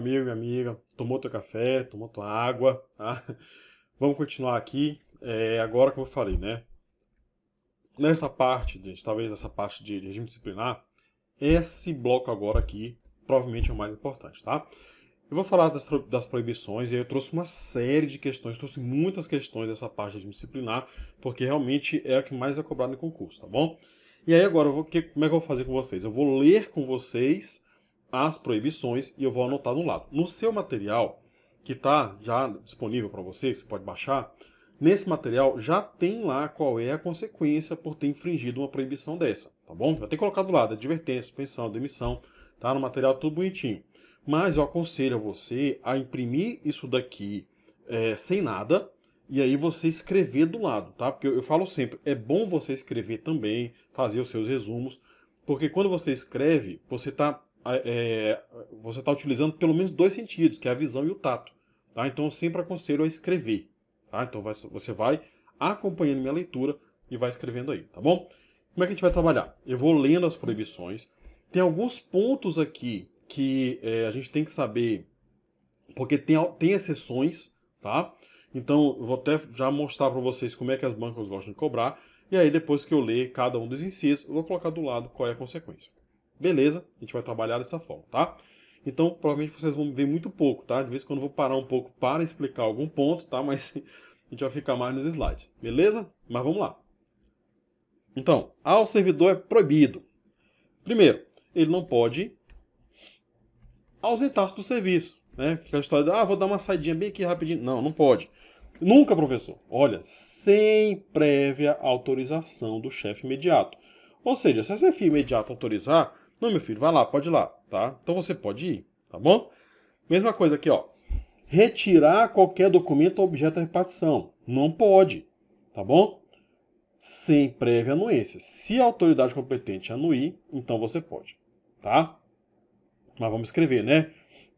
amigo, minha amiga. Tomou teu café, tomou tua água, tá? Vamos continuar aqui. Agora, como eu falei, né? Nessa parte, gente, talvez essa parte de regime disciplinar, esse bloco agora aqui provavelmente é o mais importante, tá? Eu vou falar das proibições e aí eu trouxe uma série de questões, trouxe muitas questões dessa parte de regime disciplinar, porque realmente é o que mais é cobrado em concurso, tá bom? E aí agora, como é que eu vou fazer com vocês? Eu vou ler com vocês as proibições e eu vou anotar no lado. No seu material, que está já disponível para você, você pode baixar, nesse material já tem lá qual é a consequência por ter infringido uma proibição dessa, tá bom? Já tem colocado do lado, advertência, suspensão, demissão, tá no material tudo bonitinho. Mas eu aconselho a você a imprimir isso daqui sem nada e aí você escrever do lado, tá? Porque eu falo sempre, é bom você escrever também, fazer os seus resumos, porque quando você escreve, você está utilizando pelo menos dois sentidos, que é a visão e o tato. Tá? Então eu sempre aconselho a escrever. Tá? Então você vai acompanhando minha leitura e vai escrevendo aí, tá bom? Como é que a gente vai trabalhar? Eu vou lendo as proibições. Tem alguns pontos aqui que a gente tem que saber, porque tem exceções, tá? Então eu vou até já mostrar para vocês como é que as bancas gostam de cobrar. E aí depois que eu ler cada um dos incisos, eu vou colocar do lado qual é a consequência. Beleza? A gente vai trabalhar dessa forma, tá? Então, provavelmente vocês vão ver muito pouco, tá? De vez em quando eu vou parar um pouco para explicar algum ponto, tá? Mas a gente vai ficar mais nos slides, beleza? Mas vamos lá. Então, ao servidor é proibido. Primeiro, ele não pode ausentar-se do serviço, né? Aquela história de, vou dar uma saidinha bem aqui rapidinho. Não, não pode. Nunca, professor. Olha, sem prévia autorização do chefe imediato. Ou seja, se a chefe imediato autorizar, não, meu filho, vai lá, pode ir lá, tá? Então você pode ir, tá bom? Mesma coisa aqui, ó. Retirar qualquer documento ou objeto da repartição. Não pode, tá bom? Sem prévia anuência. Se a autoridade competente anuir, então você pode, tá? Mas vamos escrever, né?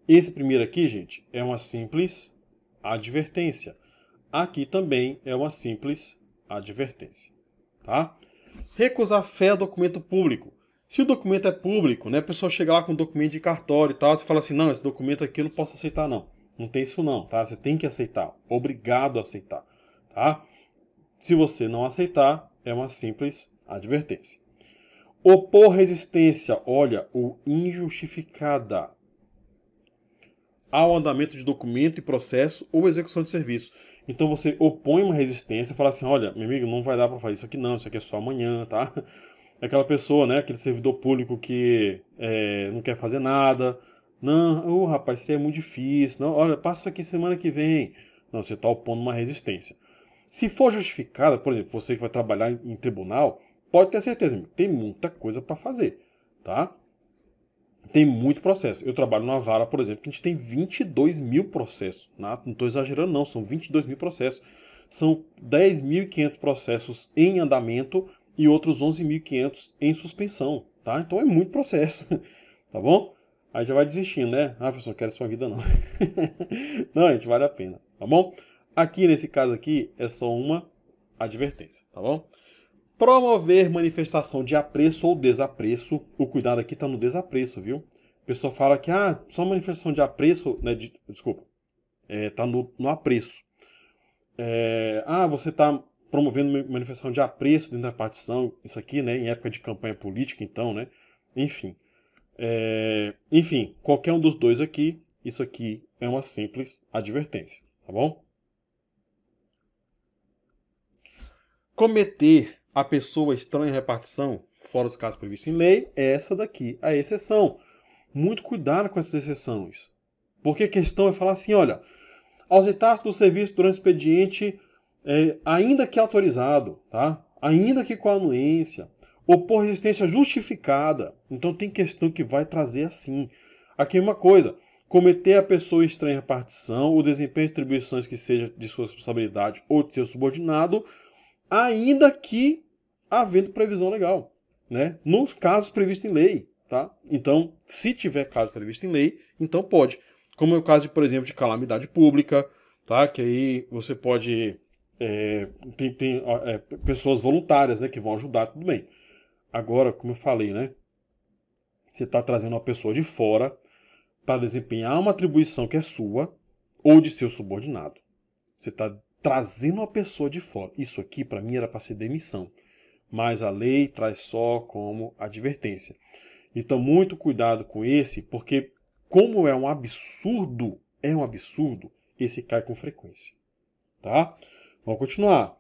Esse primeiro aqui, gente, é uma simples advertência. Aqui também é uma simples advertência, tá? Recusar fé a documento público. Se o documento é público, né, a pessoa chega lá com um documento de cartório e tal, você fala assim, não, esse documento aqui eu não posso aceitar não. Não tem isso não, tá? Você tem que aceitar, obrigado a aceitar, tá? Se você não aceitar, é uma simples advertência. Opor resistência, olha, o injustificada ao andamento de documento e processo ou execução de serviço. Então você opõe uma resistência e fala assim, olha, meu amigo, não vai dar para fazer isso aqui não, isso aqui é só amanhã, tá? Aquela pessoa, né, aquele servidor público que não quer fazer nada. Não, rapaz, isso é muito difícil. Não, olha, passa aqui semana que vem. Não, você está opondo uma resistência. Se for justificada, por exemplo, você que vai trabalhar em tribunal, pode ter certeza, amigo, tem muita coisa para fazer, tá? Tem muito processo. Eu trabalho numa vara, por exemplo, que a gente tem 22 mil processos. Não estou exagerando, não. São 22 mil processos. São 10.500 processos em andamento e outros 11.500 em suspensão. Tá? Então é muito processo. Tá bom? Aí já vai desistindo, né? Professor, não quero essa vida, não. Não, gente, vale a pena. Tá bom? Aqui, nesse caso aqui, é só uma advertência. Tá bom? Promover manifestação de apreço ou desapreço. O cuidado aqui está no desapreço, viu? A pessoa fala que só manifestação de apreço, né, desculpa, está no apreço. Você está promovendo manifestação de apreço dentro da partição, isso aqui, né, em época de campanha política, então, né? Enfim. Enfim, qualquer um dos dois aqui, isso aqui é uma simples advertência, tá bom? Cometer a pessoa estranha em repartição, fora os casos previstos em lei, essa daqui é a exceção. Muito cuidado com essas exceções. Porque a questão é falar assim, olha, ausentar-se do serviço durante o expediente, ainda que autorizado, tá? Ainda que com anuência, ou por resistência justificada. Então tem questão que vai trazer assim. Aqui é uma coisa, cometer a pessoa estranha em repartição, o desempenho de atribuições que seja de sua responsabilidade ou de seu subordinado, ainda que havendo previsão legal, né? Nos casos previstos em lei, tá? Então, se tiver caso previsto em lei, então pode. Como é o caso, por exemplo, de calamidade pública, tá? Que aí você pode... tem pessoas voluntárias, né, que vão ajudar, tudo bem. Agora, como eu falei, né? Você está trazendo uma pessoa de fora, para desempenhar uma atribuição que é sua ou de seu subordinado. Você está trazendo uma pessoa de fora. Isso aqui, para mim, era para ser demissão. Mas a lei traz só como advertência. Então, muito cuidado com esse, porque como é um absurdo, esse cai com frequência. Tá? Vamos continuar.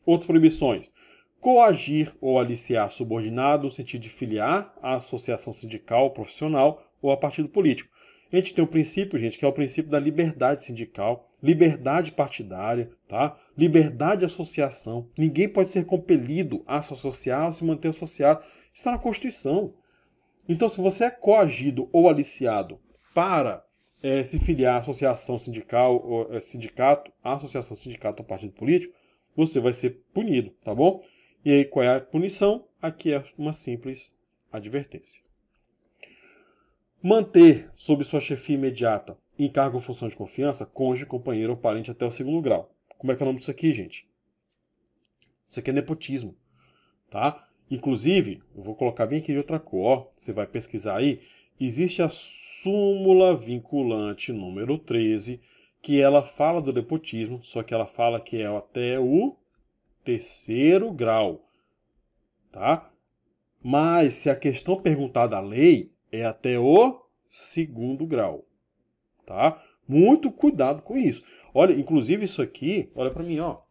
Outras proibições. Coagir ou aliciar subordinado no sentido de filiar à associação sindical, profissional ou a partido político. A gente tem um princípio, gente, que é o princípio da liberdade sindical, liberdade partidária, tá? Liberdade de associação. Ninguém pode ser compelido a se associar ou se manter associado. Está na Constituição. Então, se você é coagido ou aliciado para se filiar à associação sindical, ou sindicato, à associação sindicato ou partido político, você vai ser punido, tá bom? E aí, qual é a punição? Aqui é uma simples advertência. Manter sob sua chefia imediata, em cargo ou função de confiança, cônjuge, companheiro ou parente até o segundo grau. Como é que é o nome disso aqui, gente? Isso aqui é nepotismo, tá? Inclusive, eu vou colocar bem aqui de outra cor, ó, você vai pesquisar aí, existe a súmula vinculante número 13, que ela fala do nepotismo, só que ela fala que é até o terceiro grau, tá? Mas se a questão perguntar da lei, é até o segundo grau, tá? Muito cuidado com isso. Olha, inclusive isso aqui, olha para mim, ó.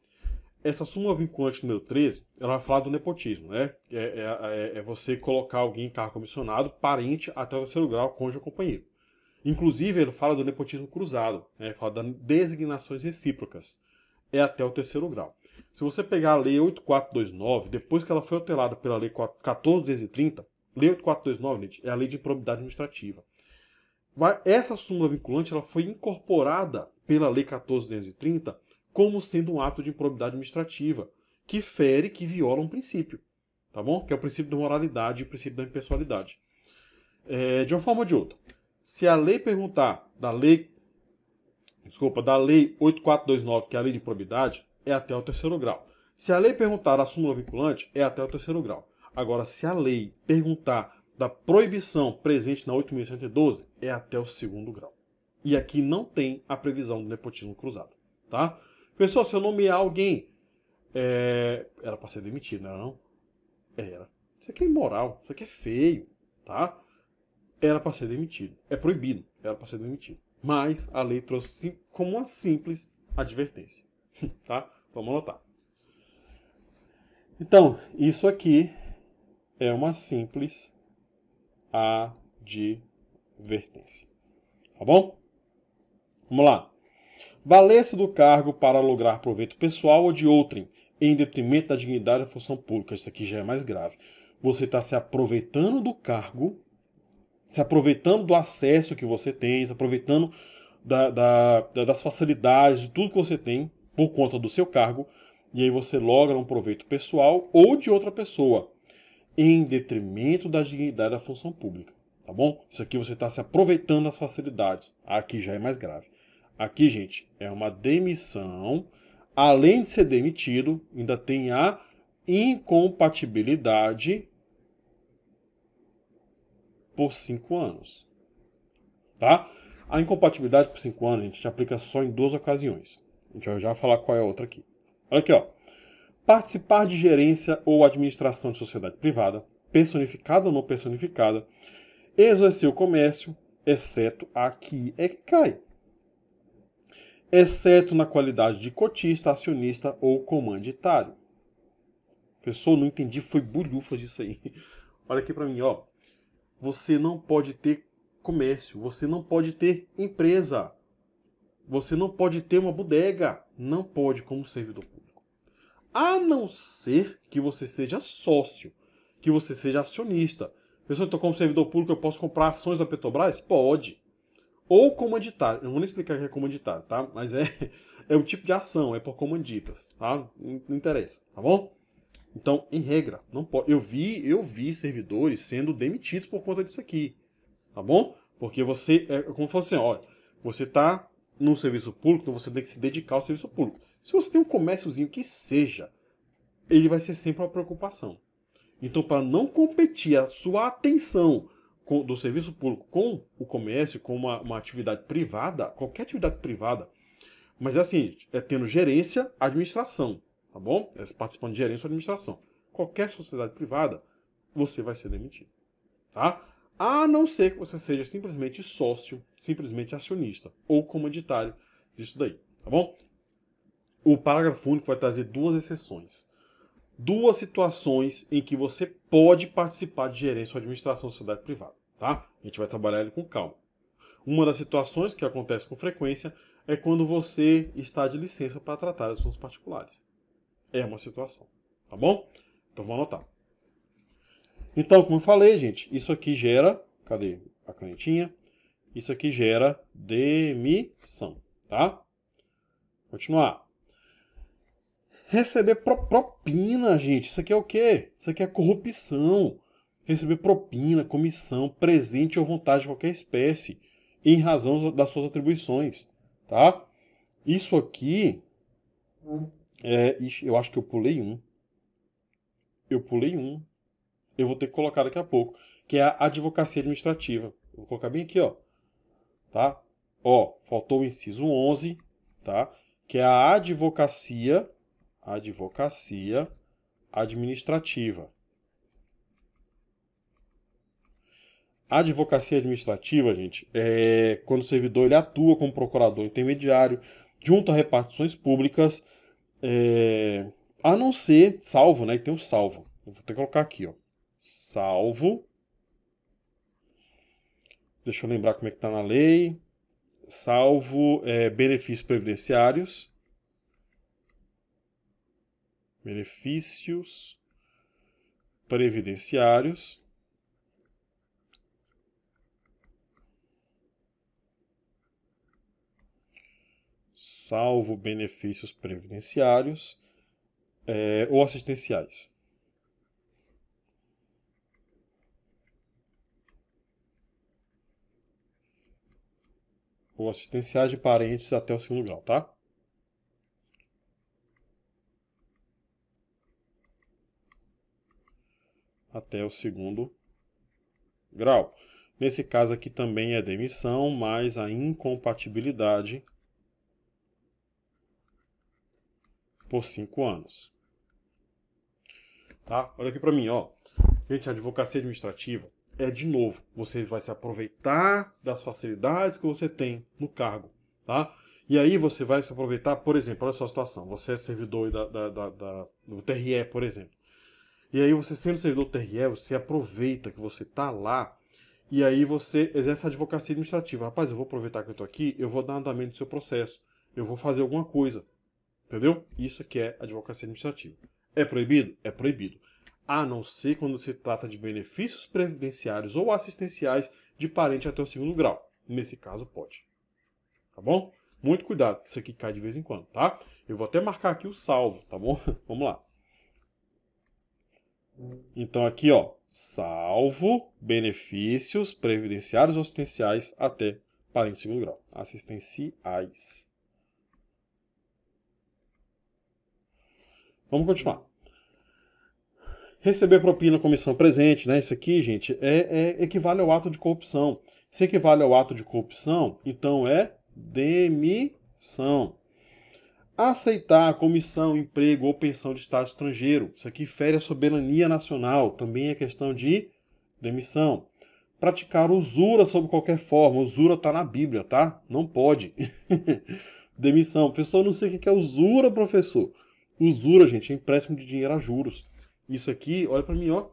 Essa súmula vinculante número 13, ela vai falar do nepotismo, né? É você colocar alguém em cargo comissionado, parente até o terceiro grau, cônjuge ou companheiro. Inclusive, ele fala do nepotismo cruzado, né? Fala das designações recíprocas. É até o terceiro grau. Se você pegar a Lei 8429, depois que ela foi alterada pela Lei 14.230, Lei 8429, gente, é a Lei de Improbidade Administrativa. Essa súmula vinculante ela foi incorporada pela Lei 14.230 como sendo um ato de improbidade administrativa, que fere, que viola um princípio, tá bom? Que é o princípio da moralidade e o princípio da impessoalidade. De uma forma ou de outra, se a lei perguntar da Lei 8429, que é a Lei de Improbidade, é até o terceiro grau. Se a lei perguntar da súmula vinculante, é até o terceiro grau. Agora, se a lei perguntar da proibição presente na 8.112, é até o segundo grau. E aqui não tem a previsão do nepotismo cruzado, tá? Pessoal, se eu nomear alguém, era para ser demitido, não era não? Era. Isso aqui é imoral, isso aqui é feio, tá? Era para ser demitido. É proibido, era para ser demitido. Mas a lei trouxe como uma simples advertência, tá? Vamos anotar. Então, isso aqui é uma simples advertência. Tá bom? Vamos lá. Valer-se do cargo para lograr proveito pessoal ou de outrem, em detrimento da dignidade da função pública. Isso aqui já é mais grave. Você está se aproveitando do cargo, se aproveitando do acesso que você tem, se aproveitando das facilidades, de tudo que você tem, por conta do seu cargo, e aí você logra um proveito pessoal ou de outra pessoa, em detrimento da dignidade da função pública. Tá bom? Isso aqui você está se aproveitando das facilidades. Aqui já é mais grave. Aqui, gente, é uma demissão. Além de ser demitido, ainda tem a incompatibilidade por 5 anos. Tá? A incompatibilidade por 5 anos, a gente aplica só em 2 ocasiões. A gente vai já falar qual é a outra aqui. Olha aqui, ó. Participar de gerência ou administração de sociedade privada, personificada ou não personificada, exercer o comércio, exceto aqui é que cai. Exceto na qualidade de cotista, acionista ou comanditário. Professor, não entendi, foi bulhufa disso aí. Olha aqui para mim, ó. Você não pode ter comércio, você não pode ter empresa, você não pode ter uma bodega, não pode como servidor público. A não ser que você seja sócio, que você seja acionista. Pessoal, então como servidor público eu posso comprar ações da Petrobras? Pode. Ou comanditário. Eu não vou nem explicar o que é comanditário, tá? Mas é um tipo de ação, é por comanditas, tá? Não interessa, tá bom? Então, em regra, não pode. Eu vi servidores sendo demitidos por conta disso aqui, tá bom? Porque você, como se fosse assim, olha, você tá no serviço público, então você tem que se dedicar ao serviço público. Se você tem um comérciozinho que seja, ele vai ser sempre uma preocupação. Então, para não competir a sua atenção do serviço público com o comércio, com uma atividade privada, qualquer atividade privada, mas é assim, é tendo gerência, administração, tá bom? É participando de gerência ou administração. Qualquer sociedade privada, você vai ser demitido, tá? A não ser que você seja simplesmente sócio, simplesmente acionista ou comanditário disso daí, tá bom? O parágrafo único vai trazer duas exceções. Duas situações em que você pode participar de gerência ou administração da sociedade privada, tá? A gente vai trabalhar ele com calma. Uma das situações que acontece com frequência é quando você está de licença para tratar de assuntos particulares. É uma situação, tá bom? Então vamos anotar. Então, como eu falei, gente, isso aqui gera... Cadê a canetinha? Isso aqui gera demissão, tá? Continuar. Receber propina, gente. Isso aqui é o quê? Isso aqui é corrupção. Receber propina, comissão, presente ou vontade de qualquer espécie, em razão das suas atribuições, tá? Isso aqui... eu acho que eu pulei um. Eu vou ter que colocar daqui a pouco, que é a advocacia administrativa. Eu vou colocar bem aqui, ó. Tá? Ó, faltou o inciso 11, tá? Que é a advocacia administrativa. A advocacia administrativa, gente, é quando o servidor ele atua como procurador intermediário junto a repartições públicas, a não ser, salvo, né? E tem o salvo. Eu vou ter que colocar aqui, ó. Salvo. Deixa eu lembrar como é que está na lei. Salvo benefícios previdenciários. Benefícios previdenciários. Salvo benefícios previdenciários ou assistenciais. Ou assistenciais de parentes até o segundo grau, tá? Até o segundo grau. Nesse caso aqui também é demissão, mas a incompatibilidade por 5 anos. Tá? Olha aqui para mim, ó. Gente, a advocacia administrativa é, de novo, você vai se aproveitar das facilidades que você tem no cargo, tá? E aí você vai se aproveitar, por exemplo, olha só a situação, você é servidor do TRE, por exemplo. E aí você, sendo servidor do TRE, você aproveita que você tá lá e aí você exerce a advocacia administrativa. Rapaz, eu vou aproveitar que eu tô aqui, eu vou dar andamento no seu processo, eu vou fazer alguma coisa, entendeu? Isso aqui é advocacia administrativa. É proibido? É proibido. A não ser quando se trata de benefícios previdenciários ou assistenciais de parente até o segundo grau. Nesse caso, pode. Tá bom? Muito cuidado, que isso aqui cai de vez em quando, tá? Eu vou até marcar aqui o salvo, tá bom? Vamos lá. Então aqui, ó, salvo benefícios previdenciários ou assistenciais até parente de segundo grau. Assistenciais. Vamos continuar. Receber propina, comissão presente, né? Isso aqui, gente, equivale ao ato de corrupção. Se equivale ao ato de corrupção, então é demissão. Aceitar comissão, emprego ou pensão de Estado estrangeiro. Isso aqui fere a soberania nacional. Também é questão de demissão. Praticar usura sob qualquer forma. Usura está na Bíblia, tá? Não pode. Demissão. Professor, não sei o que é usura, professor. Usura, gente, é empréstimo de dinheiro a juros. Isso aqui, olha para mim, ó.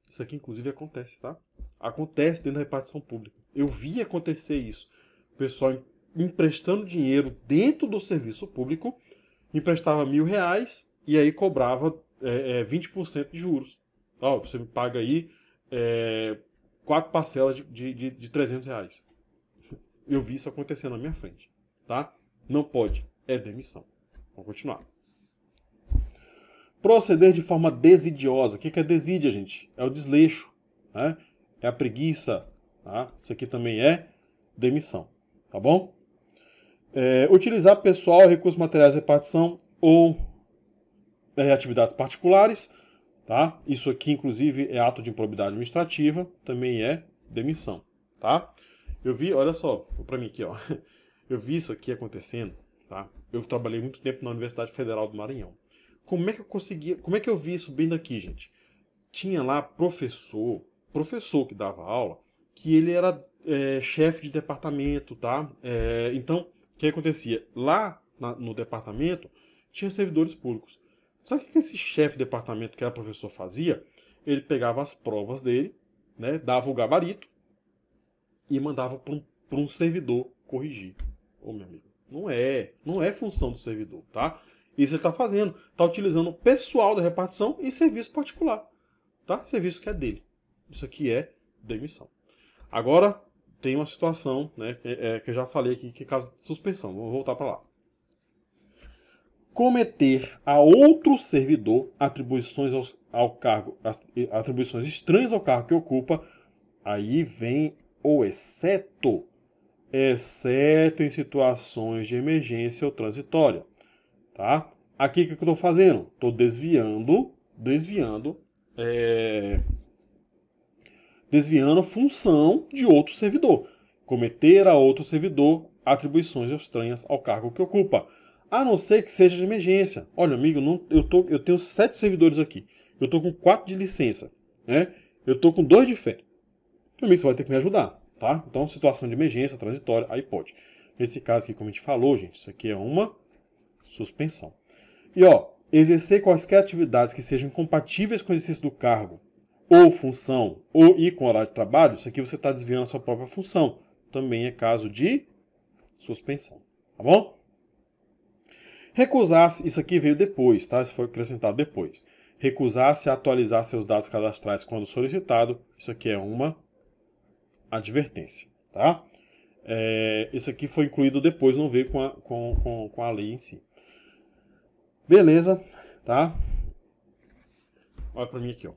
Isso aqui, inclusive, acontece, tá? Acontece dentro da repartição pública. Eu vi acontecer isso. O pessoal emprestando dinheiro dentro do serviço público, emprestava R$1.000 e aí cobrava 20% de juros. Ó, você me paga aí 4 parcelas de R$300. Eu vi isso acontecendo na minha frente, tá? Não pode. É demissão. Vamos continuar. Proceder de forma desidiosa. O que é desídia, gente? É o desleixo, né? É a preguiça. Tá? Isso aqui também é demissão. Tá bom? Utilizar pessoal, recursos materiais de repartição ou atividades particulares. Tá? Isso aqui, inclusive, é ato de improbidade administrativa. Também é demissão, tá? Eu vi, olha só, pra mim aqui, ó. Eu vi isso aqui acontecendo, tá? Eu trabalhei muito tempo na Universidade Federal do Maranhão. Como é que eu conseguia, como é que eu vi isso bem daqui, gente? Tinha lá professor que dava aula, que ele era chefe de departamento, tá? Então, o que acontecia? Lá no departamento, tinha servidores públicos. Sabe o que esse chefe de departamento, que era professor, fazia? Ele pegava as provas dele, né, dava o gabarito e mandava para um servidor corrigir. Ô, meu amigo, não é função do servidor, tá? Isso ele está fazendo, está utilizando o pessoal da repartição em serviço particular, tá? Serviço que é dele. Isso aqui é demissão. Agora, tem uma situação, né, que eu já falei aqui, que é caso de suspensão. Vamos voltar para lá. Cometer a outro servidor atribuições ao cargo, atribuições estranhas ao cargo que ocupa, aí vem o exceto em situações de emergência ou transitória, tá? Aqui o que eu estou fazendo? Estou desviando a função de outro servidor. Cometer a outro servidor atribuições estranhas ao cargo que ocupa. A não ser que seja de emergência. Olha, amigo, eu tenho 7 servidores aqui. Eu estou com 4 de licença, né? Eu estou com 2 de férias. Meu amigo, você vai ter que me ajudar, tá? Então, situação de emergência, transitória, aí pode. Nesse caso aqui, como a gente falou, gente, isso aqui é uma suspensão. E, ó, exercer quaisquer atividades que sejam incompatíveis com o exercício do cargo ou função e com horário de trabalho, isso aqui você está desviando a sua própria função. Também é caso de suspensão, tá bom? Recusar-se, isso aqui veio depois, tá? Isso foi acrescentado depois. Recusar-se a atualizar seus dados cadastrais quando solicitado, isso aqui é uma advertência, tá? Isso aqui foi incluído depois, não veio com a lei em si. Beleza, tá? Olha para mim aqui, ó.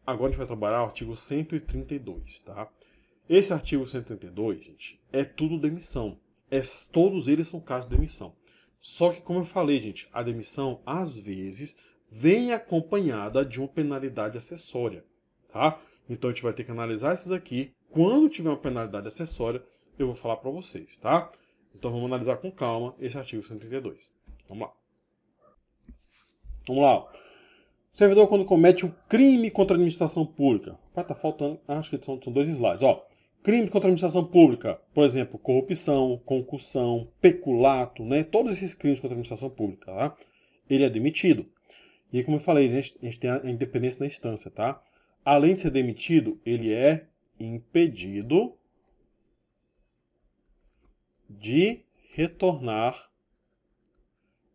Agora a gente vai trabalhar o artigo 132, tá? Esse artigo 132, gente, é tudo demissão. Todos eles são casos de demissão. Só que, como eu falei, gente, a demissão, às vezes, vem acompanhada de uma penalidade acessória, tá? Então, a gente vai ter que analisar esses aqui. Quando tiver uma penalidade acessória, eu vou falar para vocês, tá? Então, vamos analisar com calma esse artigo 132. Vamos lá. Vamos lá. O servidor, quando comete um crime contra a administração pública. Tá faltando, acho que são 2 slides, ó. Crime contra a administração pública, por exemplo, corrupção, concussão, peculato, né? Todos esses crimes contra a administração pública, tá? Ele é demitido. E aí, como eu falei, a gente tem a independência da instância, tá? Além de ser demitido, ele é impedido de retornar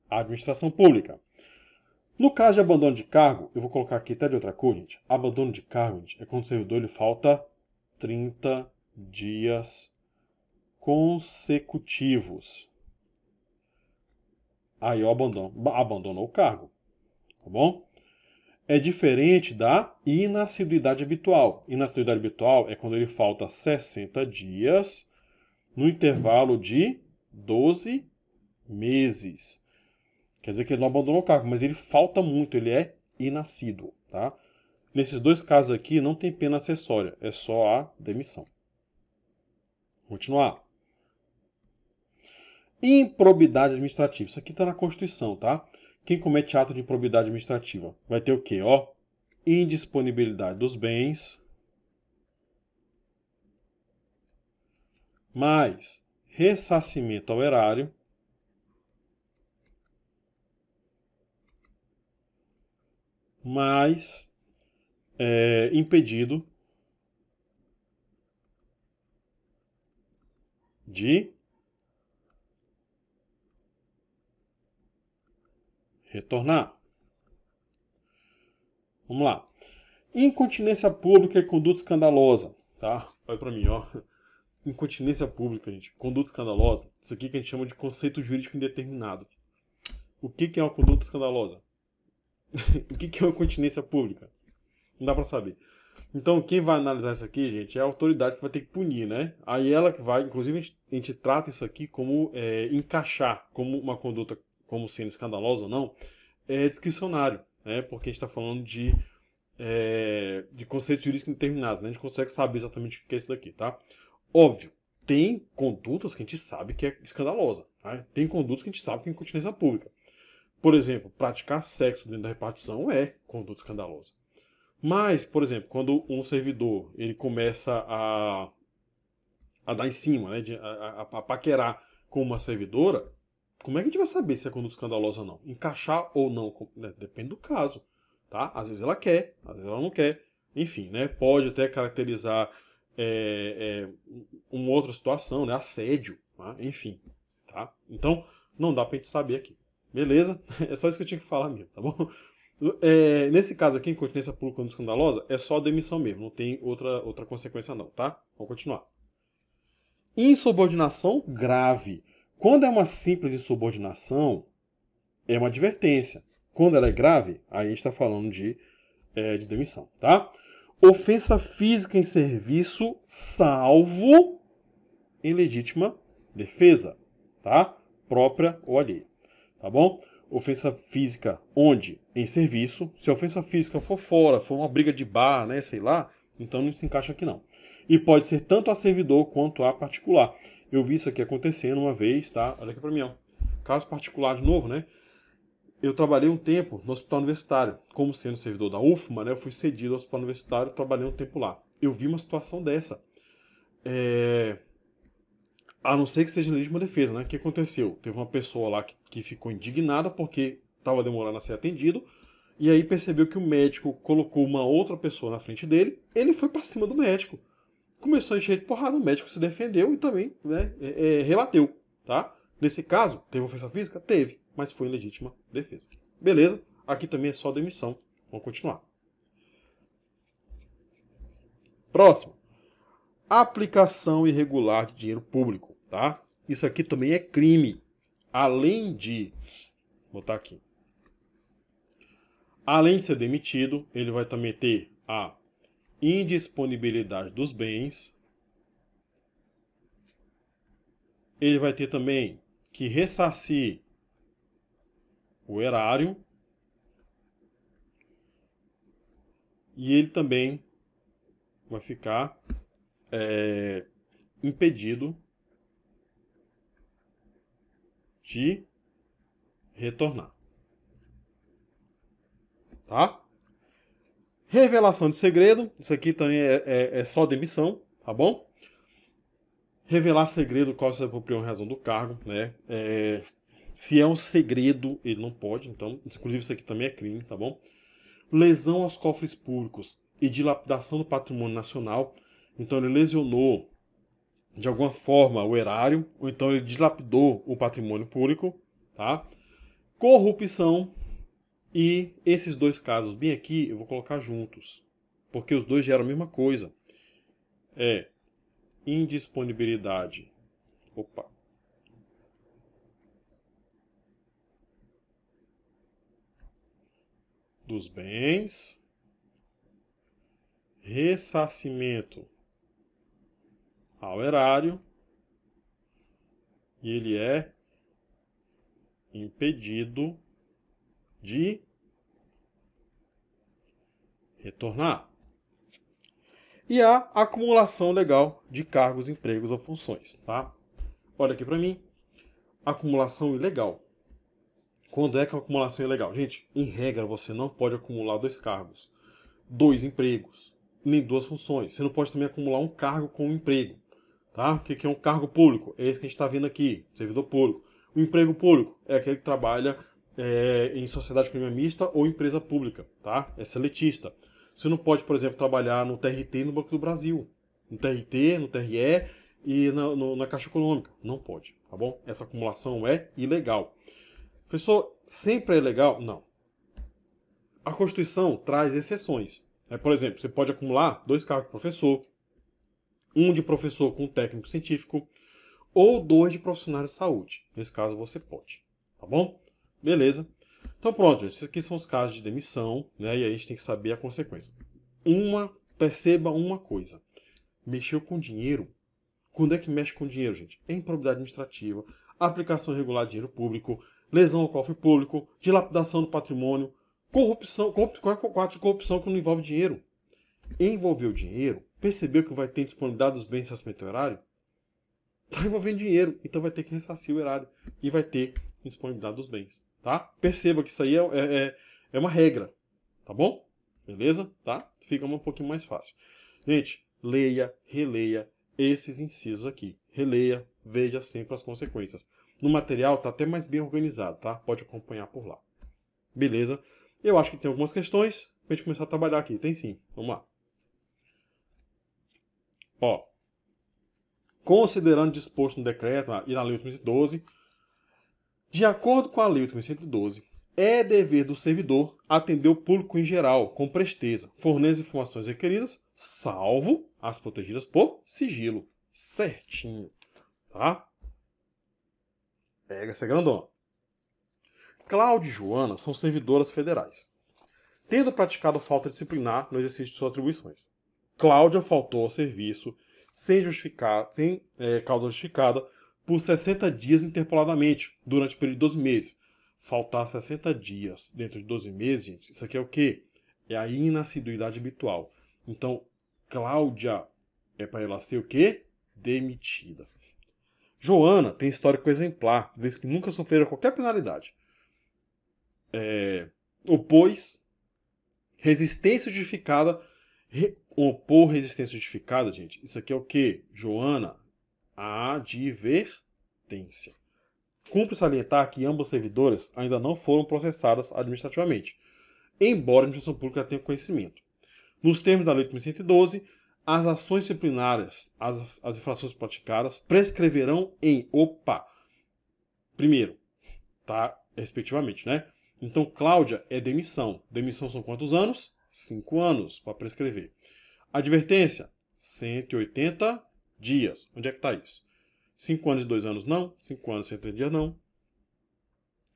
à administração pública. No caso de abandono de cargo, eu vou colocar aqui até de outra cor, gente. Abandono de cargo, gente, é quando o servidor ele falta 30 dias consecutivos. Aí eu abandonou o cargo, tá bom? É diferente da inassiduidade habitual. Inassiduidade habitual é quando ele falta 60 dias no intervalo de 12 meses. Quer dizer que ele não abandonou o cargo, mas ele falta muito, ele é inassíduo, tá? Nesses 2 casos aqui não tem pena acessória, é só a demissão. Continuar. Improbidade administrativa. Isso aqui está na Constituição, tá? Quem comete ato de improbidade administrativa vai ter o quê? Ó, indisponibilidade dos bens, mais ressarcimento ao erário, mais impedido de retornar. Vamos lá. Incontinência pública e conduta escandalosa, tá? Olha para mim, ó. Incontinência pública, gente, conduta escandalosa. Isso aqui que a gente chama de conceito jurídico indeterminado. O que é uma conduta escandalosa? O que é uma incontinência pública? Não dá para saber. Então, quem vai analisar isso aqui, gente, é a autoridade que vai ter que punir, né? Aí ela que vai, inclusive, a gente trata isso aqui como encaixar como uma conduta como sendo escandalosa ou não, é discricionário, né? Porque a gente está falando de de conceitos jurídicos determinados, né? A gente consegue saber exatamente o que é isso daqui, tá? Óbvio, tem condutas que a gente sabe que é escandalosa, tá? Tem condutas que a gente sabe que é incontinência pública. Por exemplo, praticar sexo dentro da repartição é conduta escandalosa. Mas, por exemplo, quando um servidor ele começa a dar em cima, né, a paquerar com uma servidora, como é que a gente vai saber se é conduta escandalosa ou não? Encaixar ou não, né, depende do caso, tá? Às vezes ela quer, às vezes ela não quer. Enfim, né, pode até caracterizar uma outra situação, né, assédio, tá? Enfim, tá? Então, não dá pra gente saber aqui. Beleza? É só isso que eu tinha que falar mesmo, tá bom? Nesse caso aqui, incontinência pública conduta escandalosa, é só demissão mesmo, não tem outra consequência não, tá? Vamos continuar. Insubordinação grave. Quando é uma simples insubordinação, é uma advertência. Quando ela é grave, aí a gente está falando de demissão, tá? Ofensa física em serviço, salvo em legítima defesa, tá? Própria ou alheia, tá bom? Ofensa física onde? Em serviço. Se a ofensa física for fora, for uma briga de bar, né, sei lá, então não se encaixa aqui não. E pode ser tanto a servidor quanto a particular. Eu vi isso aqui acontecendo uma vez, tá? Olha aqui pra mim, ó. Caso particular de novo, né? Eu trabalhei um tempo no hospital universitário. Como sendo servidor da UFMA, né? Eu fui cedido ao hospital universitário e trabalhei um tempo lá. Eu vi uma situação dessa. A não ser que seja legítima defesa, né? O que aconteceu? Teve uma pessoa lá que ficou indignada porque estava demorando a ser atendido. E aí percebeu que o médico colocou uma outra pessoa na frente dele. Ele foi para cima do médico. Começou a encher de porrada, o médico se defendeu e também, né, rebateu, tá? Nesse caso, teve ofensa física? Teve, mas foi em legítima defesa. Beleza? Aqui também é só demissão. Vamos continuar. Próximo. Aplicação irregular de dinheiro público, tá? Isso aqui também é crime. Além de... Vou botar aqui. Além de ser demitido, ele vai também ter a indisponibilidade dos bens. Ele vai ter também que ressarcir o erário. E ele também vai ficar impedido de retornar. Tá? Revelação de segredo. Isso aqui também é só demissão, tá bom? Revelar segredo qual se apropriou em razão do cargo, né? Se é um segredo, ele não pode, então, inclusive isso aqui também é crime, tá bom? Lesão aos cofres públicos e dilapidação do patrimônio nacional. Então ele lesionou de alguma forma o erário, ou então ele dilapidou o patrimônio público, tá? Corrupção. E esses dois casos bem aqui eu vou colocar juntos, porque os dois geram a mesma coisa. Indisponibilidade. Dos bens. Ressarcimento ao erário. E ele é impedido de retornar. E a acumulação legal de cargos, empregos ou funções, tá? Olha aqui para mim. Acumulação ilegal. Quando é que a acumulação é ilegal? Gente, em regra você não pode acumular 2 cargos, 2 empregos, nem 2 funções. Você não pode também acumular um cargo com um emprego, tá? O que é um cargo público? É esse que a gente está vendo aqui, servidor público. O emprego público é aquele que trabalha em sociedade econômica mista ou empresa pública, tá? É seletista. Você não pode, por exemplo, trabalhar no TRT e no Banco do Brasil. No TRT, no TRE e na Caixa Econômica. Não pode, tá bom? Essa acumulação é ilegal. Professor, sempre é legal? Não. A Constituição traz exceções. Por exemplo, você pode acumular 2 cargos de professor, um de professor com técnico científico, ou 2 de profissional de saúde. Nesse caso você pode, tá bom? Beleza. Então pronto, esses aqui são os casos de demissão, né? E aí a gente tem que saber a consequência. Perceba uma coisa. Mexeu com dinheiro. Quando é que mexe com dinheiro, gente? É improbidade administrativa, aplicação irregular de dinheiro público, lesão ao cofre público, dilapidação do patrimônio. Corrupção, qual é o ato de corrupção que não envolve dinheiro? Envolveu dinheiro, percebeu que vai ter disponibilidade dos bens de ressarcimento do erário? Está envolvendo dinheiro, então vai ter que ressarcir o erário e vai ter disponibilidade dos bens, tá? Perceba que isso aí é uma regra, tá bom? Beleza? Tá? Fica um pouquinho mais fácil. Gente, leia, releia esses incisos aqui. Releia, veja sempre as consequências. No material tá até mais bem organizado, tá? Pode acompanhar por lá. Beleza? Eu acho que tem algumas questões pra gente começar a trabalhar aqui. Tem sim. Vamos lá. Ó. Considerando disposto no decreto e na Lei 8.112, de acordo com a Lei 8.112, é dever do servidor atender o público em geral, com presteza, fornecer as informações requeridas, salvo as protegidas por sigilo. Certinho. Tá? Pega essa grandona. Cláudia e Joana são servidoras federais, tendo praticado falta disciplinar no exercício de suas atribuições. Cláudia faltou ao serviço sem causa justificada por 60 dias interpoladamente, durante o período de 12 meses. Faltar 60 dias dentro de 12 meses, gente, isso aqui é o quê? É a inassiduidade habitual. Então, Cláudia é para ela ser o quê? Demitida. Joana tem histórico exemplar, vez que nunca sofreu qualquer penalidade. Opôs resistência justificada. Opor resistência justificada, gente, isso aqui é o quê? Joana, advertência. Cumpre salientar que ambas servidoras ainda não foram processadas administrativamente, embora a administração pública tenha conhecimento. Nos termos da Lei 8.112, as ações disciplinares, as infrações praticadas, prescreverão em primeiro, tá? Respectivamente, né? Então, Cláudia é demissão. Demissão são quantos anos? 5 anos para prescrever. Advertência, 180 dias. Onde é que está isso? 5 anos e 2 anos não. 5 anos e 180 dias não.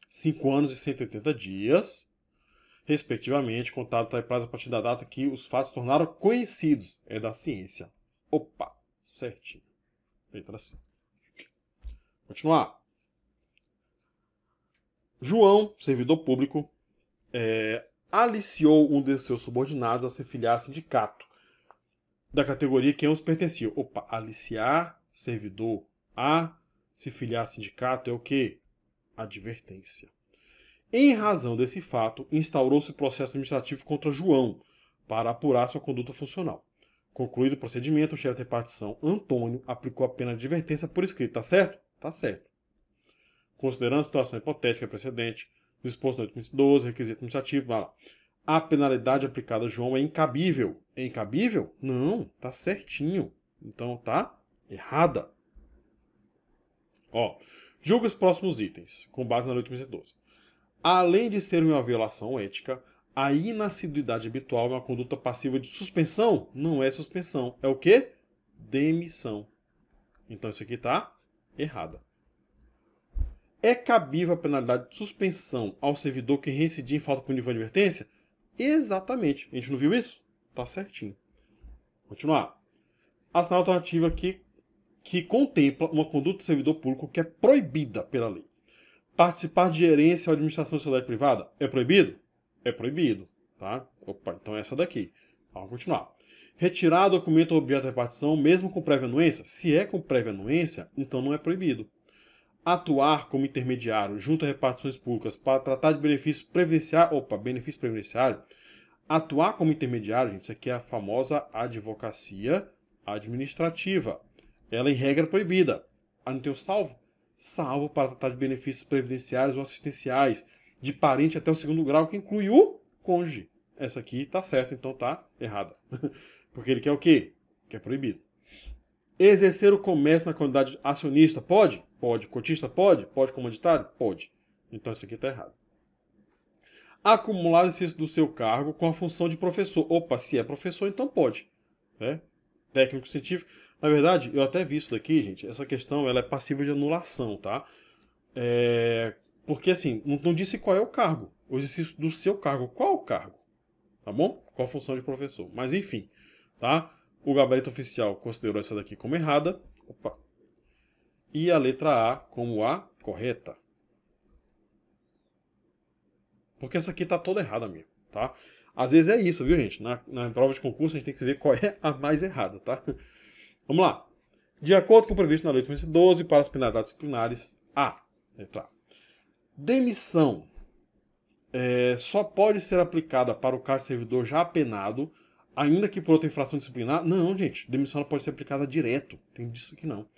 5 anos e 180 dias, respectivamente, contado tá prazo a partir da data que os fatos se tornaram conhecidos. É da ciência. Certinho. Letra C. Continuar. João, servidor público, aliciou um de seus subordinados a se filiar a sindicato da categoria que ambos pertenciam. Aliciar servidor a se filiar a sindicato é o quê? Advertência. Em razão desse fato, instaurou-se processo administrativo contra João para apurar sua conduta funcional. Concluído o procedimento, o chefe de repartição, Antônio, aplicou a pena de advertência por escrito. Tá certo? Tá certo. Considerando a situação hipotética precedente, disposto no 8.112, requisito administrativo, a penalidade aplicada a João é incabível. É incabível? Não, tá certinho. Então tá errada. Julga os próximos itens, com base na Lei 8.112. Além de ser uma violação ética, a inassiduidade habitual é uma conduta passiva de suspensão. Não é suspensão. É o quê? Demissão. Então isso aqui tá errada. É cabível a penalidade de suspensão ao servidor que reincidir em falta punitiva de advertência? Exatamente. A gente não viu isso? Tá certinho. Continuar. Assinar a alternativa que contempla uma conduta do servidor público que é proibida pela lei. Participar de gerência ou administração de sociedade privada é proibido? É proibido. Tá? Então é essa daqui. Vamos continuar. Retirar documento ou objeto de repartição, mesmo com prévia anuência? Se é com prévia anuência, então não é proibido. Atuar como intermediário junto a repartições públicas para tratar de benefício previdenciário. Benefício previdenciário. Atuar como intermediário, gente, isso aqui é a famosa advocacia administrativa. Ela, em regra, é proibida. Não tem o salvo? Salvo para tratar de benefícios previdenciários ou assistenciais de parente até o 2º grau, que inclui o cônjuge. Essa aqui tá certa, então tá errada. Porque ele quer o quê? Que é proibido. Exercer o comércio na qualidade de acionista, pode? Pode. Cotista, pode? Pode comanditário? Pode. Então isso aqui está errado. Acumular o exercício do seu cargo com a função de professor. Se é professor, então pode. Né? Técnico científico. Na verdade, eu até vi isso daqui, gente. Essa questão ela é passível de anulação, tá? Porque assim, não disse qual é o cargo. O exercício do seu cargo. Qual o cargo? Tá bom? Qual a função de professor? Mas enfim, tá? O gabarito oficial considerou essa daqui como errada. E a letra A como a correta. Porque essa aqui tá toda errada mesmo, tá? Às vezes é isso, viu, gente? Na prova de concurso a gente tem que ver qual é a mais errada, tá? Vamos lá. De acordo com o previsto na Lei 8.512, para as penalidades disciplinares, letra A. Demissão só pode ser aplicada para o caso de servidor já apenado, ainda que por outra infração disciplinar. Não, gente, demissão ela pode ser aplicada direto. Tem disso aqui não.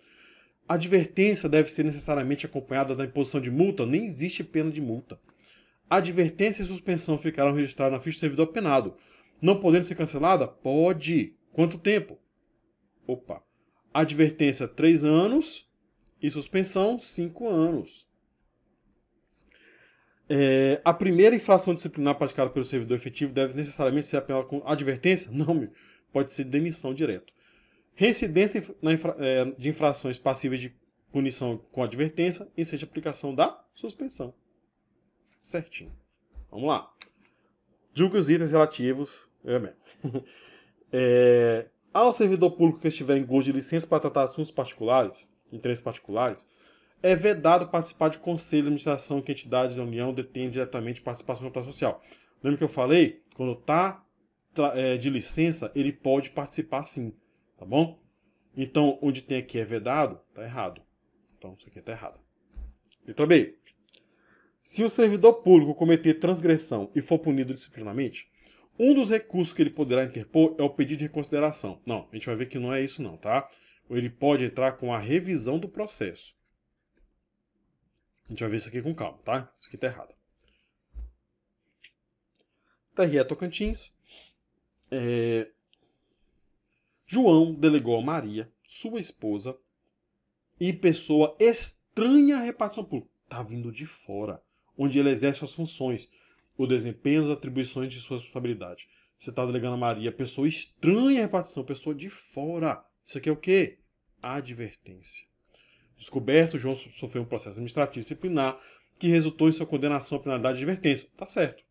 Advertência deve ser necessariamente acompanhada da imposição de multa. Nem existe pena de multa. Advertência e suspensão ficarão registradas na ficha do servidor apenado. Não podendo ser cancelada? Pode. Quanto tempo? Advertência 3 anos e suspensão 5 anos. A primeira infração disciplinar praticada pelo servidor efetivo deve necessariamente ser apenada com advertência? Não, pode ser demissão direto. Reincidência de infrações passíveis de punição com advertência e seja aplicação da suspensão. Certinho. Vamos lá. Julgue os itens relativos. Ao servidor público que estiver em gozo de licença para tratar assuntos particulares, interesses particulares, é vedado participar de conselho de administração que a entidade da União detém diretamente participação no capital social. Lembra que eu falei? Quando está de licença, ele pode participar sim. Tá bom? Então, onde tem aqui é vedado, tá errado. Então, isso aqui tá errado. Letra B. Se o servidor público cometer transgressão e for punido disciplinarmente, um dos recursos que ele poderá interpor é o pedido de reconsideração. Não, a gente vai ver que não é isso não, tá? Ou ele pode entrar com a revisão do processo. A gente vai ver isso aqui com calma, tá? Isso aqui tá errado. TRE Tocantins. João delegou a Maria, sua esposa, e pessoa estranha à repartição pública. Tá vindo de fora, onde ele exerce suas funções, o desempenho das atribuições de sua responsabilidade. Você está delegando a Maria, pessoa estranha à repartição, pessoa de fora. Isso aqui é o quê? Advertência. Descoberto, João sofreu um processo administrativo disciplinar que resultou em sua condenação à penalidade de advertência. Tá certo.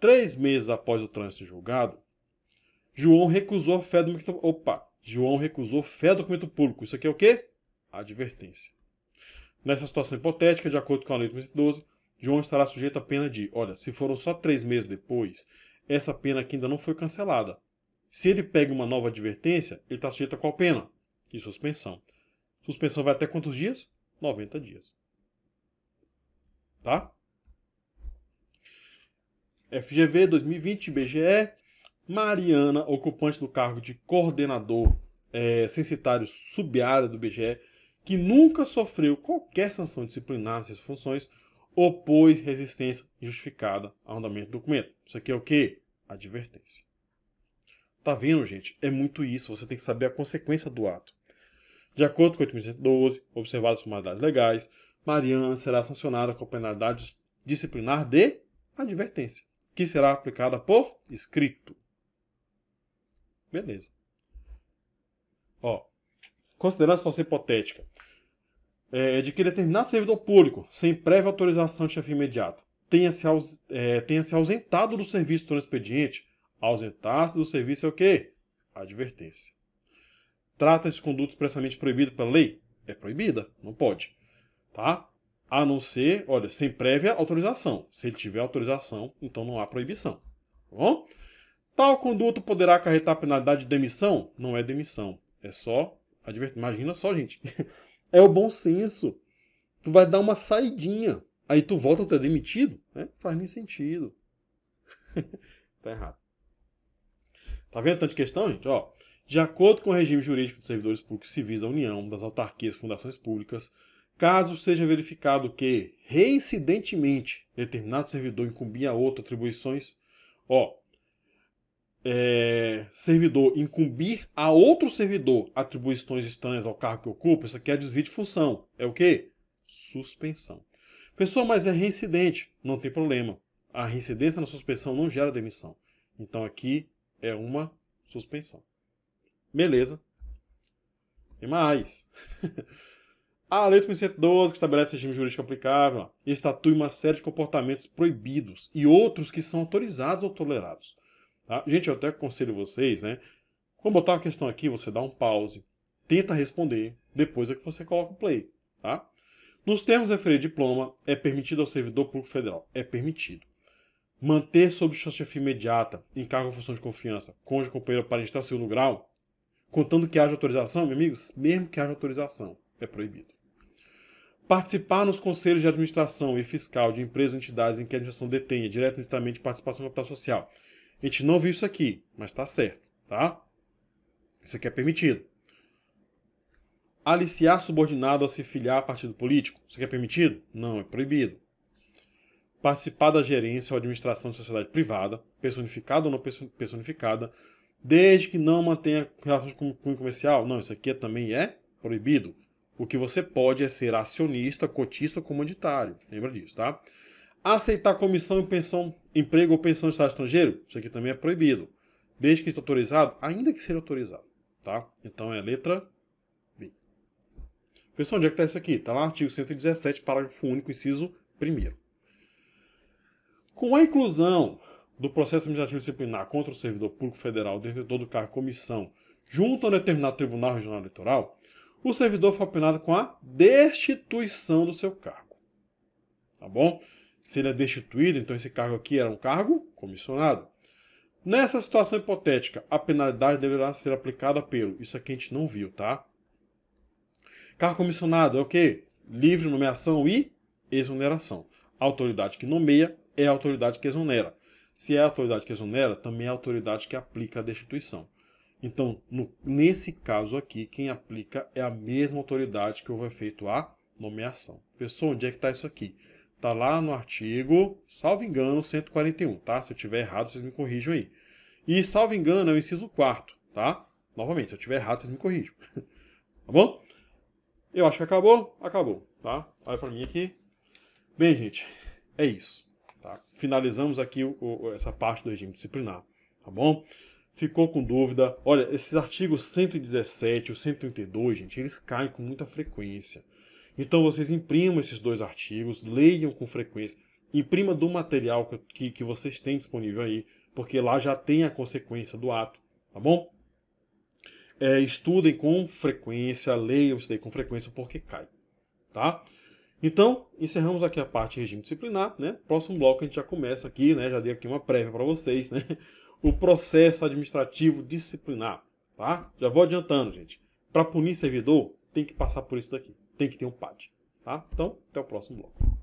3 meses após o trânsito em julgado, João recusou fé do documento. João recusou fé do documento público. Isso aqui é o quê? Advertência. Nessa situação hipotética, de acordo com a Lei 8.512, João estará sujeito à pena de, se foram só 3 meses depois, essa pena aqui ainda não foi cancelada. Se ele pega uma nova advertência, ele está sujeito a qual pena? De suspensão. Suspensão vai até quantos dias? 90 dias. Tá? FGV 2020, IBGE. Mariana, ocupante do cargo de coordenador censitário subárea do IBGE, que nunca sofreu qualquer sanção disciplinar nas suas funções, opôs resistência injustificada ao andamento do documento. Isso aqui é o quê? Advertência. Tá vendo, gente? É muito isso. Você tem que saber a consequência do ato. De acordo com 8.112, observadas as formalidades legais, Mariana será sancionada com a penalidade disciplinar de advertência, que será aplicada por escrito. Beleza. Considerando a situação hipotética de que determinado servidor público, sem prévia autorização de chefe imediata, tenha se ausentado do serviço durante o expediente, ausentar-se do serviço é o quê? Advertência. Trata-se de conduta expressamente proibida pela lei? É proibida, não pode. Tá? A não ser, sem prévia autorização. Se ele tiver autorização, então não há proibição. Tá bom? Tal conduta poderá acarretar a penalidade de demissão? Não é demissão. É só advertência. Imagina só, gente. É o bom senso. Tu vai dar uma saidinha. Aí tu volta a ter demitido? Faz nem sentido. Tá errado. Tá vendo tanta questão, gente? De acordo com o regime jurídico dos servidores públicos civis da União, das autarquias e fundações públicas, caso seja verificado que, reincidentemente, determinado servidor incumbia a outro atribuições, servidor incumbir a outro servidor atribuições estranhas ao cargo que ocupa, isso aqui é desvio de função. É o quê? Suspensão. Pessoa, mas é reincidente. Não tem problema. A reincidência na suspensão não gera demissão. Então aqui é uma suspensão. Beleza. Tem mais. A Lei 8.112, que estabelece regime jurídico aplicável, estatui uma série de comportamentos proibidos e outros que são autorizados ou tolerados. Tá? Gente, eu até aconselho vocês, Quando botar uma questão aqui, você dá um pause, tenta responder, depois é que você coloca o play. Tá? Nos termos de referir diploma, é permitido ao servidor público federal. É permitido. manter sob sua chefia imediata, em cargo ou função de confiança, cônjuge, companheiro, parente até o segundo grau, contando que haja autorização, meus amigos, mesmo que haja autorização, é proibido. Participar nos conselhos de administração e fiscal de empresas ou entidades em que a administração detenha direto ou indiretamente participação no capital social. A gente não viu isso aqui, mas está certo, tá? Isso aqui é permitido. Aliciar subordinado a se filiar a partido político. Isso aqui é permitido? Não, é proibido. Participar da gerência ou administração de sociedade privada, personificada ou não personificada, desde que não mantenha relações com cunho comercial. Não, isso aqui também é proibido. O que você pode é ser acionista, cotista ou comanditário. Lembra disso, tá? Aceitar comissão em pensão, emprego ou pensão de estado estrangeiro. Isso aqui também é proibido. Desde que esteja autorizado, ainda que seja autorizado, tá? Então é a letra B. Pessoal, onde é que está isso aqui? Está lá no artigo 117, parágrafo único, inciso 1º. Com a inclusão do processo administrativo disciplinar contra o servidor público federal, detentor do cargo comissão, junto a um determinado tribunal regional eleitoral, o servidor foi apenado com a destituição do seu cargo. Tá bom? Se ele é destituído, então esse cargo aqui era um cargo comissionado. Nessa situação hipotética, a penalidade deverá ser aplicada pelo... Isso aqui a gente não viu, tá? Cargo comissionado é o quê? Livre nomeação e exoneração. A autoridade que nomeia é a autoridade que exonera. Se é a autoridade que exonera, também é a autoridade que aplica a destituição. Então, nesse caso aqui, quem aplica é a mesma autoridade que houve feito a nomeação. Professor, onde é que está isso aqui? Está lá no artigo, salvo engano, 141, tá? Se eu estiver errado, vocês me corrijam aí. E, salvo engano, é o inciso 4º, tá? Novamente, se eu estiver errado, vocês me corrijam. Tá bom? Eu acho que acabou. Acabou, tá? Olha para mim aqui. Bem, gente, é isso. Tá? Finalizamos aqui essa parte do regime disciplinar, tá bom? Ficou com dúvida? Olha, esses artigos 117 e o 132, gente, eles caem com muita frequência. Então vocês imprimam esses dois artigos, leiam com frequência, imprima do material que vocês têm disponível aí, porque lá já tem a consequência do ato, tá bom? Estudem com frequência, leiam isso daí com frequência, porque cai, tá? Então, encerramos aqui a parte de regime disciplinar, né? Próximo bloco a gente já começa aqui, né? Já dei aqui uma prévia para vocês, né? O processo administrativo disciplinar, tá? Já vou adiantando, gente. Para punir servidor, tem que passar por isso daqui. Tem que ter um PAD, tá? Então, até o próximo bloco.